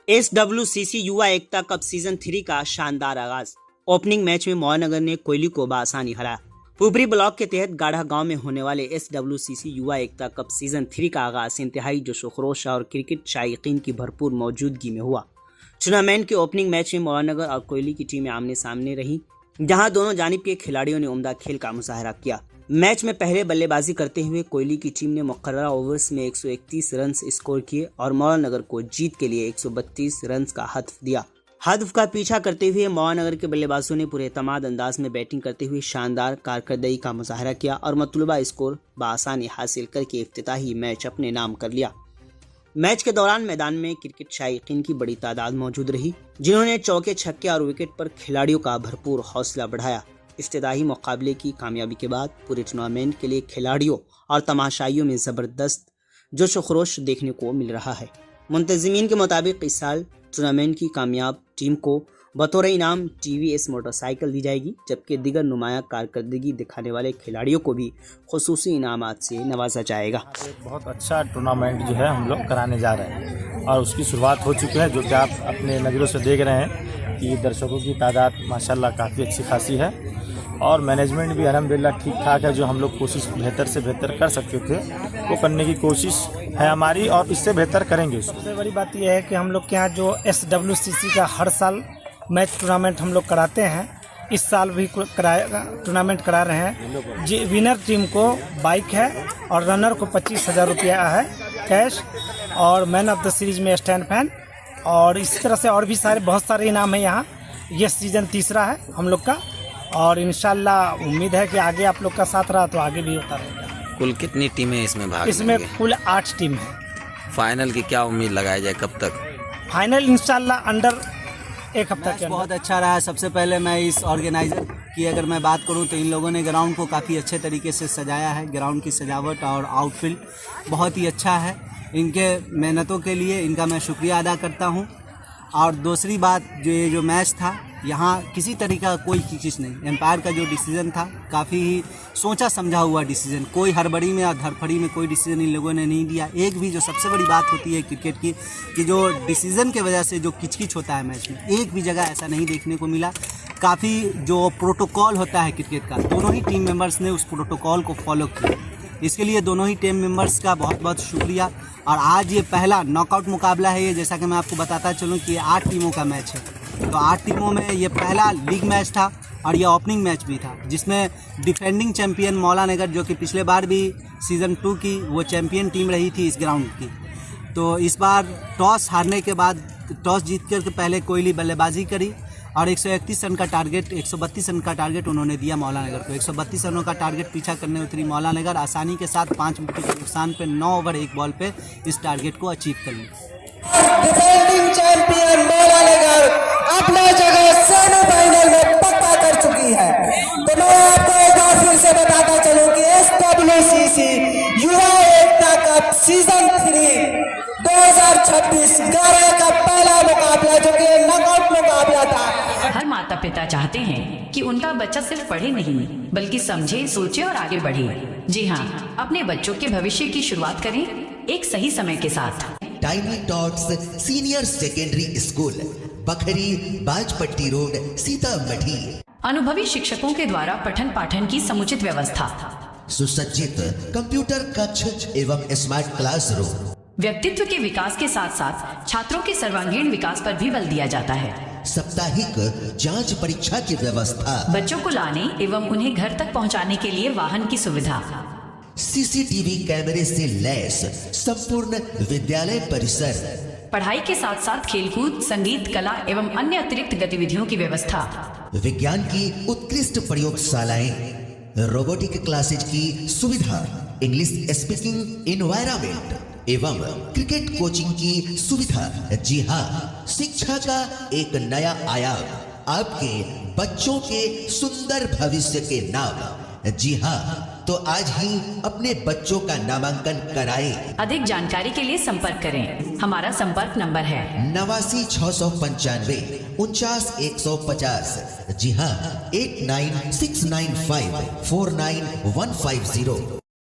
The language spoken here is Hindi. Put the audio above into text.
SWCC युवा एकता कप सीजन 3 का शानदार आगाज। ओपनिंग मैच में मोहनगर ने कोयली को बआसानी हराया। पुपरी ब्लॉक के तहत गाढ़ा गांव में होने वाले SWCC युवा एकता कप सीजन 3 का आगाज इंतहाई जोशोखरोश और क्रिकेट शायकीन की भरपूर मौजूदगी में हुआ। टूर्नामेंट के ओपनिंग मैच में मोहनगर और कोयली की टीमें आमने सामने रही, जहां दोनों जानिब के खिलाड़ियों ने उम्दा खेल का मुजाहरा किया। मैच में पहले बल्लेबाजी करते हुए कोयली की टीम ने मुकर्ररा ओवर्स में 131 रन स्कोर किए और मोहनगर को जीत के लिए 132 रन का हदफ दिया। हदफ का पीछा करते हुए मोहनगर के बल्लेबाजों ने पूरे एतमाद अंदाज में बैटिंग करते हुए शानदार कारकर्दगी का मुजाहरा किया और मतलूबा स्कोर बआसानी हासिल करके इफ्तिताही मैच अपने नाम कर लिया। मैच के दौरान मैदान में क्रिकेट शायकीन की बड़ी तादाद मौजूद रही, जिन्होंने चौके छक्के और विकेट पर खिलाड़ियों का भरपूर हौसला बढ़ाया। इफ्तिताही मुकाबले की कामयाबी के बाद पूरे टूर्नामेंट के लिए खिलाड़ियों और तमाशाइयों में ज़बरदस्त जोशोखरोश देखने को मिल रहा है। मुंतज़िमीन के मुताबिक इस साल टूर्नामेंट की कामयाब टीम को बतौर इनाम TVS मोटरसाइकिल दी जाएगी, जबकि दीगर नुमाया कारकर्दगी दिखाने वाले खिलाड़ियों को भी खुसूसी इनामात से नवाजा जाएगा। बहुत अच्छा टूर्नामेंट जो है हम लोग कराने जा रहे हैं और उसकी शुरुआत हो चुकी है, जो कि आप अपने नज़रों से देख रहे हैं कि दर्शकों की तादाद माशाल्लाह काफ़ी अच्छी खासी है और मैनेजमेंट भी अल्हम्दुलिल्लाह ठीक ठाक है। जो हम लोग कोशिश बेहतर से बेहतर कर सकते थे वो करने की कोशिश है हमारी और इससे बेहतर करेंगे। सबसे बड़ी बात यह है कि हम लोग के यहाँ जो SWCC का हर साल मैच टूर्नामेंट हम लोग कराते हैं, इस साल भी टूर्नामेंट करा रहे हैं। जी विनर टीम को बाइक है और रनर को 25,000 रुपया है कैश और मैन ऑफ द सीरीज में स्टैंड फैन और इसी तरह से और भी बहुत सारे इनाम है यहाँ। ये सीज़न तीसरा है हम लोग का और इंशाल्लाह उम्मीद है कि आगे आप लोग का साथ रहा तो आगे भी होता रहेगा। कुल कितनी टीमें इसमें भाग इसमें लेंगे? कुल 8 टीम है। फाइनल की क्या उम्मीद लगाई जाए, कब तक? फाइनल इंशाल्लाह अंडर एक हफ्ता के अंदर। बहुत अच्छा रहा। सबसे पहले मैं इस ऑर्गेनाइज़र की अगर मैं बात करूं तो इन लोगों ने ग्राउंड को काफ़ी अच्छे तरीके से सजाया है। ग्राउंड की सजावट और आउटफील्ड बहुत ही अच्छा है। इनके मेहनतों के लिए इनका मैं शुक्रिया अदा करता हूं। और दूसरी बात, जो मैच था यहाँ किसी तरीके का कोई चीज़ नहीं। एम्पायर का जो डिसीज़न था काफ़ी ही सोचा समझा हुआ डिसीज़न, कोई हड़बड़ी में और धड़फड़ी में कोई डिसीज़न इन लोगों ने नहीं दिया। एक भी जो सबसे बड़ी बात होती है क्रिकेट की कि जो डिसीज़न के वजह से जो किचकिच होता है मैच में, एक भी जगह ऐसा नहीं देखने को मिला। काफ़ी जो प्रोटोकॉल होता है क्रिकेट का, दोनों ही टीम मेंबर्स ने उस प्रोटोकॉल को फॉलो किया। इसके लिए दोनों ही टीम मेंबर्स का बहुत बहुत शुक्रिया। और आज ये पहला नॉकआउट मुकाबला है। ये जैसा कि मैं आपको बताता चलूँ कि 8 टीमों का मैच है, तो 8 टीमों में ये पहला लीग मैच था और ये ओपनिंग मैच भी था, जिसमें डिफेंडिंग चैंपियन मौलानगर, जो कि पिछले बार भी सीज़न 2 की वो चैंपियन टीम रही थी इस ग्राउंड की, तो इस बार टॉस हारने के बाद टॉस जीत कर पहले कोयली बल्लेबाजी करी और 131 रन का टारगेट 132 रन का टारगेट उन्होंने दिया मौलानगर को। 132 रनों का टारगेट पीछा करने उतरी मौलानगर, आसानी के साथ 5 विकेट के नुकसान पे 9 ओवर 1 बॉल पे इस टारगेट को अचीव कर लिया। डिफेंडिंग चैंपियन मौलानगर अपना जगह सेमीफाइनल में पक्का कर चुकी है। तो मैं आपको एक बार फिर से बताता चलूं कि SWCC युवा एकता कप सीजन 3 2026 11 का पहला मुकाबला, जो कि नॉकआउट मुकाबला था। हर माता पिता चाहते हैं कि उनका बच्चा सिर्फ पढ़े नहीं बल्कि समझे, सोचे और आगे बढ़े। जी हाँ, अपने बच्चों के भविष्य की शुरुआत करें एक सही समय के साथ। Tiny tots senior secondary school, Bakhri, Bajpatti road, Sitamarhi. अनुभवी शिक्षकों के द्वारा पठन पाठन की समुचित व्यवस्था, सुसज्जित कंप्यूटर कक्ष एवं स्मार्ट क्लासरूम। व्यक्तित्व के विकास के साथ साथ छात्रों के सर्वांगीण विकास पर भी बल दिया जाता है। साप्ताहिक जांच परीक्षा की व्यवस्था, बच्चों को लाने एवं उन्हें घर तक पहुंचाने के लिए वाहन की सुविधा, CCTV कैमरे से लैस संपूर्ण विद्यालय परिसर, पढ़ाई के साथ साथ खेलकूद, संगीत, कला एवं अन्य अतिरिक्त गतिविधियों की व्यवस्था, विज्ञान की उत्कृष्ट प्रयोगशालाएं, रोबोटिक क्लासेज की सुविधा, इंग्लिश स्पीकिंग एनवायरनमेंट एवं क्रिकेट कोचिंग की सुविधा। जी हाँ, शिक्षा का एक नया आयाम आपके बच्चों के सुंदर भविष्य के नाम। जी हाँ, तो आज ही अपने बच्चों का नामांकन कराएं। अधिक जानकारी के लिए संपर्क करें। हमारा संपर्क नंबर है 89 695 49 150। जी हाँ, 89 695 49 150।